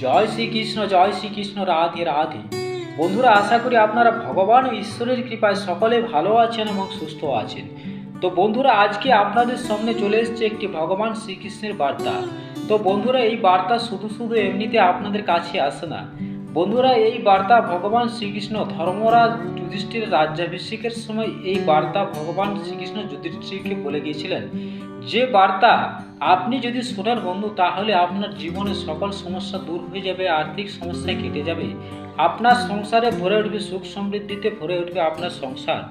জয় শ্রীকৃষ্ণ, রাধে রাধে। বন্ধুরা, আশা করি আপনারা ভগবান ও ঈশ্বরের কৃপায় সকলে ভালো আছেন এবং সুস্থ আছেন। তো বন্ধুরা, আজকে আপনাদের সামনে চলে এসেছে একটি ভগবান শ্রীকৃষ্ণের বার্তা। তো বন্ধুরা, এই বার্তা শুধু এমনিতে আপনাদের কাছে আসে না। বন্ধুরা, এই বার্তা ভগবান শ্রীকৃষ্ণ ধর্মরাজ যুধিষ্ঠিরের রাজ্যাভিষেকের সময় এই বার্তা ভগবান শ্রীকৃষ্ণ যুধিষ্ঠিরকে বলে গিয়েছিলেন। যে বার্তা আপনি যদি শোনেন বন্ধু, তাহলে আপনার জীবনের সকল সমস্যা দূর হয়ে যাবে, আর্থিক সমস্যা কেটে যাবে, আপনার সংসারে ভরে উঠবে, সুখ সমৃদ্ধিতে ভরে উঠবে আপনার সংসার।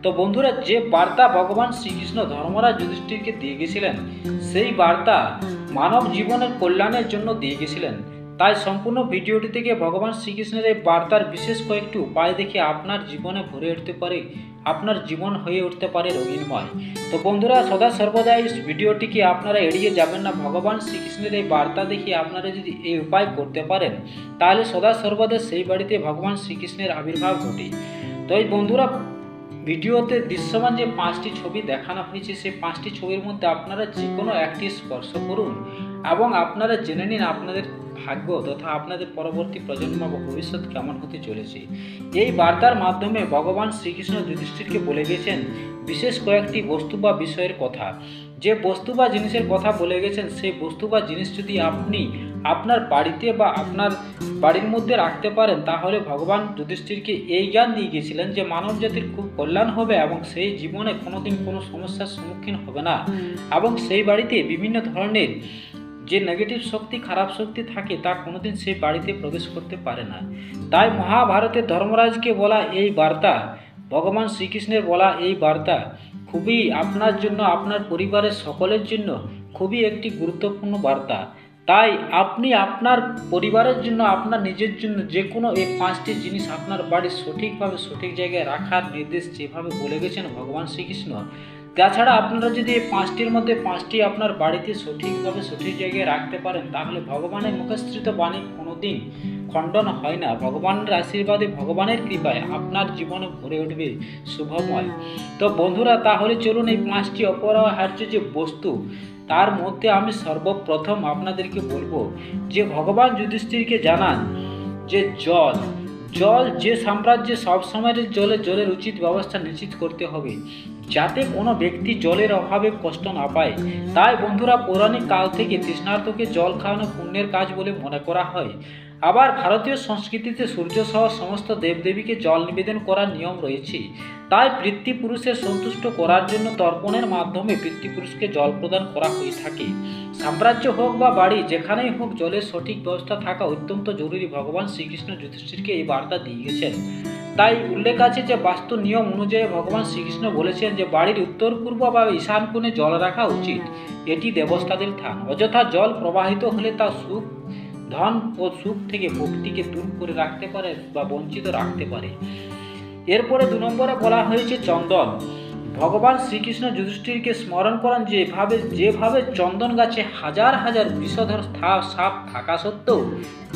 তো বন্ধুরা, যে বার্তা ভগবান শ্রীকৃষ্ণ ধর্মরাজ যুধিষ্ঠিরকে দিয়ে গেছিলেন, সেই বার্তা মানব জীবনের কল্যাণের জন্য দিয়ে গেছিলেন। তাই সম্পূর্ণ ভিডিওটি থেকে ভগবান শ্রীকৃষ্ণের এই বার্তার বিশেষ কয়েকটি উপায় দেখে আপনার জীবনে ভরে উঠতে পারে, আপনার জীবন হয়ে উঠতে পারে রঙিনময়। তো বন্ধুরা, সদা সর্বদা এই ভিডিওটিকে আপনারা এড়িয়ে যাবেন না। ভগবান শ্রীকৃষ্ণের এই বার্তা দেখে আপনারা যদি এই উপায় করতে পারেন, তাহলে সদা সর্বদা সেই বাড়িতে ভগবান শ্রীকৃষ্ণের আবির্ভাব ঘটে। তো এই বন্ধুরা, ভিডিওতে দৃশ্যমান যে 5টি ছবি দেখানো হয়েছে, সেই 5টি ছবির মধ্যে আপনারা যে কোনো একটি স্পর্শ করুন এবং আপনারা জেনে নিন আপনাদের ভাগ্য তথা আপনাদের পরবর্তী প্রজন্ম বা ভবিষ্যৎ কেমন হতে চলেছে। এই বার্তার মাধ্যমে ভগবান শ্রীকৃষ্ণ যুধিষ্ঠিরকে বলে গেছেন বিশেষ কয়েকটি বস্তু বা বিষয়ের কথা। যে বস্তু বা জিনিসের কথা বলে গেছেন, সেই বস্তু বা জিনিস যদি আপনি আপনার বাড়িতে বা আপনার বাড়ির মধ্যে রাখতে পারেন, তাহলে ভগবান যুধিষ্ঠিরকে এই জ্ঞান দিয়ে গিয়েছিলেন যে মানব জাতির খুব কল্যাণ হবে এবং সেই জীবনে কোনোদিন কোনো সমস্যার সম্মুখীন হবে না, এবং সেই বাড়িতে বিভিন্ন ধরনের যে নেগেটিভ শক্তি, খারাপ শক্তি থাকে, তা কোনোদিন সেই বাড়িতে প্রবেশ করতে পারে না। তাই মহাভারতের ধর্মরাজকে বলা এই বার্তা, ভগবান শ্রীকৃষ্ণের বলা এই বার্তা খুবই আপনার জন্য, আপনার পরিবারের সকলের জন্য খুবই একটি গুরুত্বপূর্ণ বার্তা। তাই আপনি আপনার পরিবারের জন্য, আপনার নিজের জন্য যে কোনো এই 5টি জিনিস আপনার বাড়ির সঠিকভাবে সঠিক জায়গায় রাখার নির্দেশ যেভাবে বলে গেছেন ভগবান শ্রীকৃষ্ণ। তাছাড়া আপনারা যদি এই 5টির মধ্যে 5টি আপনার বাড়িতে সঠিকভাবে সঠিক জায়গায় রাখতে পারেন, তাহলে ভগবানের মুখশ্রিত বাণী কোনোদিন খণ্ডন হয় না। ভগবানের আশীর্বাদে, ভগবানের কৃপায় আপনার জীবনে ভরে উঠবে শুভময়। তো বন্ধুরা, তাহলে চলুন এই 5টি অপরিহার্য যে বস্তু, তার মধ্যে আমি সর্বপ্রথম আপনাদেরকে বলবো যে ভগবান যুধিষ্ঠিরকে জানান যে জল যে সাম্রাজ্যে সবসময়ের জলের উচিত ব্যবস্থা নিশ্চিত করতে হবে, যাতে কোনো ব্যক্তি জলের অভাবে কষ্ট না পায়। তাই বন্ধুরা, পৌরাণিক কাল থেকে তৃষ্ণার্তকে জল খাওয়ানো পুণ্যের কাজ বলে মনে করা হয়। আবার ভারতীয় সংস্কৃতিতে সূর্য সহ সমস্ত দেবদেবীকে জল নিবেদন করার নিয়ম রয়েছে। তাই পিতৃপুরুষের সন্তুষ্ট করার জন্য তর্পণের মাধ্যমে পিতৃপুরুষকে জল প্রদান করা হয়ে থাকে। সাম্রাজ্য হোক বা বাড়ি, যেখানেই হোক জলের সঠিক ব্যবস্থা থাকা অত্যন্ত জরুরি। ভগবান শ্রীকৃষ্ণ যুধিষ্ঠিরকে এই বার্তা দিয়ে গেছেন। তাই উল্লেখ আছে যে বাস্তু নিয়ম অনুযায়ী ভগবান শ্রীকৃষ্ণ বলেছেন যে বাড়ির উত্তর পূর্ব বা ঈশান কোণে জল রাখা উচিত। এটি দেবতাদের স্থান। অযথা জল প্রবাহিত হলে তা সুখ, ধন ও সুখ থেকে ভক্তিকে দূর করে রাখতে পারে বা বঞ্চিত রাখতে পারে। এরপরে 2 নম্বরে বলা হয়েছে চন্দন। ভগবান শ্রীকৃষ্ণ যুধিষ্ঠিরকে স্মরণ করেন যেভাবে চন্দন গাছে হাজার হাজার বিষধর সাপ থাকা সত্ত্বেও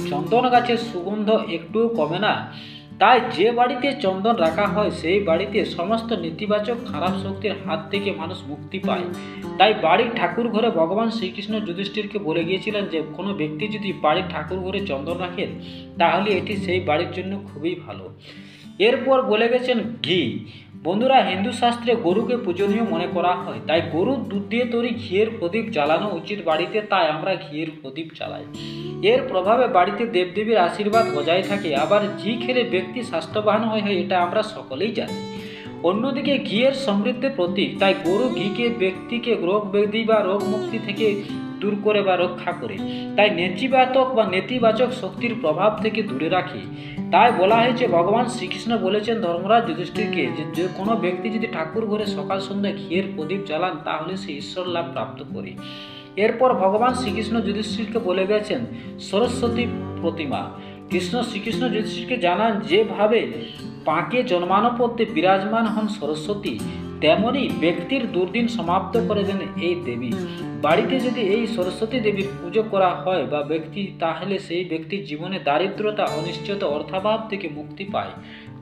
চন্দন গাছের সুগন্ধ একটুও কমে না। তাই যে বাড়িতে চন্দন রাখা হয়, সেই বাড়িতে সমস্ত নেতিবাচক খারাপ শক্তির হাত থেকে মানুষ মুক্তি পায়। তাই বাড়ির ঠাকুর ঘরে ভগবান শ্রীকৃষ্ণ যুধিষ্ঠিরকে বলে গিয়েছিলেন যে কোনো ব্যক্তি যদি বাড়ির ঠাকুর ঘরে চন্দন রাখেন, তাহলে এটি সেই বাড়ির জন্য খুবই ভালো। এরপর বলে গেছেন ঘি। বন্ধুরা, হিন্দু শাস্ত্রে গরুকে পূজনীয় মনে করা হয়। তাই গরুর দুধ দিয়ে তৈরি ঘিয়ের প্রদীপ জ্বালানো উচিত বাড়িতে। তাই আমরা ঘিয়ের প্রদীপ জ্বালাই। এর প্রভাবে বাড়িতে দেবদেবীর আশীর্বাদ বজায় থাকে। আবার ঘি খেলে ব্যক্তি স্বাস্থ্যবান হয়, এটা আমরা সকলেই জানি। অন্যদিকে ঘিয়ের সমৃদ্ধের প্রতীক। তাই গরু ঘিকে ব্যক্তিকে রোগ ব্যাধি বা রোগ মুক্তি থেকে দূর করে বা রক্ষা করে। তাই নেতিবাচক শক্তির প্রভাব থেকে দূরে রাখে। তাই বলা হয়েছে ভগবান শ্রীকৃষ্ণ বলেছেন ধর্মরাজ যুধিষ্ঠিরকে যে কোনো ব্যক্তি যদি ঠাকুর ঘরে সকাল সন্ধ্যা ঘিয়ের প্রদীপ জ্বালান, তাহলে সে ঈশ্বর লাভ প্রাপ্ত করে। এরপর ভগবান শ্রীকৃষ্ণ যুধিষ্ঠিরকে বলে গেছেন সরস্বতী প্রতিমা। শ্রীকৃষ্ণ যুধিষ্ঠিরকে জানান যেভাবে পাকে জন্মানো পথে বিরাজমান হন সরস্বতী, তেমনি ব্যক্তির দুর্দিন সমাপ্ত করে দেন এই দেবী। বাড়িতে যদি এই সরস্বতী দেবীর পুজো করা হয় বা ব্যক্তি, তাহলে সেই ব্যক্তির জীবনে দারিদ্রতা, অনিশ্চয়তা, অর্থাভাব থেকে মুক্তি পায়।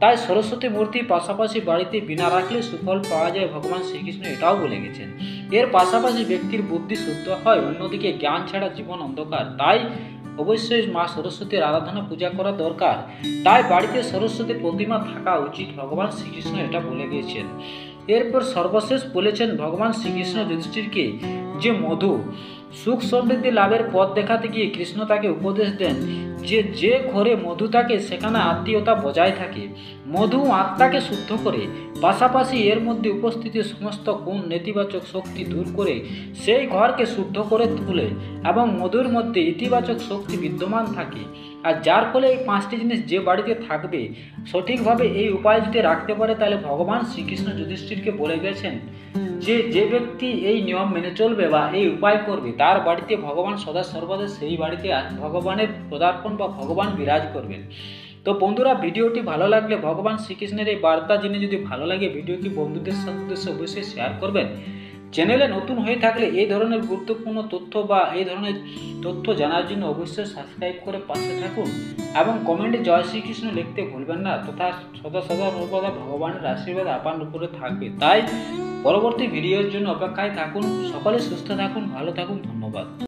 তাই সরস্বতী মূর্তির পাশাপাশি বাড়িতে বিনা রাখলে সুফল পাওয়া যায়, ভগবান শ্রীকৃষ্ণ এটাও বলে গেছেন। এর পাশাপাশি ব্যক্তির বুদ্ধি শুদ্ধ হয়। অন্যদিকে জ্ঞান ছাড়া জীবন অন্ধকার। তাই অবশ্যই মা সরস্বতীর আরাধনা পূজা করা দরকার। তাই বাড়িতে সরস্বতী প্রতিমা থাকা উচিত, ভগবান শ্রীকৃষ্ণ এটা বলে গিয়েছেন। এরপর সর্বশেষ বলেছেন ভগবান শ্রীকৃষ্ণ যুধিষ্ঠিরকে যে মধু সুখ সমৃদ্ধি লাভের পথ দেখাতে গিয়ে কৃষ্ণ তাকে উপদেশ দেন যে যে ঘরে মধু থাকে সেখানে আত্মীয়তা বজায় থাকে। মধু আত্মাকে শুদ্ধ করে, পাশাপাশি এর মধ্যে উপস্থিত সমস্ত গুণ নেতিবাচক শক্তি দূর করে সেই ঘরকে শুদ্ধ করে তোলে এবং মধুর মধ্যে ইতিবাচক শক্তি বিদ্যমান থাকে। আর যার ফলে এই 5টি জিনিস যে বাড়িতে থাকবে, সঠিকভাবে এই উপায় যদি রাখতে পারে, তাহলে ভগবান শ্রীকৃষ্ণ যুধিষ্ঠিরকে বলে গেছেন যে যে ব্যক্তি এই নিয়ম মেনে চলবে বা এই উপায় করবে তার বাড়িতে ভগবান সদা সর্বদা সেই বাড়িতে ভগবানের পদার্পণ বা ভগবান বিরাজ করবেন। তো বন্ধুরা, ভিডিওটি ভালো লাগলে ভগবান শ্রীকৃষ্ণের এই বার্তা জেনে যদি ভালো লাগে, ভিডিওটি বন্ধুদের সাথে অবশ্যই শেয়ার করবেন। চ্যানেলে নতুন হয়ে থাকলে এই ধরনের গুরুত্বপূর্ণ তথ্য বা এই ধরনের তথ্য জানার জন্য অবশ্যই সাবস্ক্রাইব করে পাশে থাকুন এবং কমেন্টে জয় শ্রীকৃষ্ণ লিখতে ভুলবেন না। তথা সদা সর্বদা ভগবানের আশীর্বাদ আপনার উপরে থাকবে। তাই পরবর্তী ভিডিওর জন্য অপেক্ষায় থাকুন। সকলে সুস্থ থাকুন, ভালো থাকুন, ধন্যবাদ।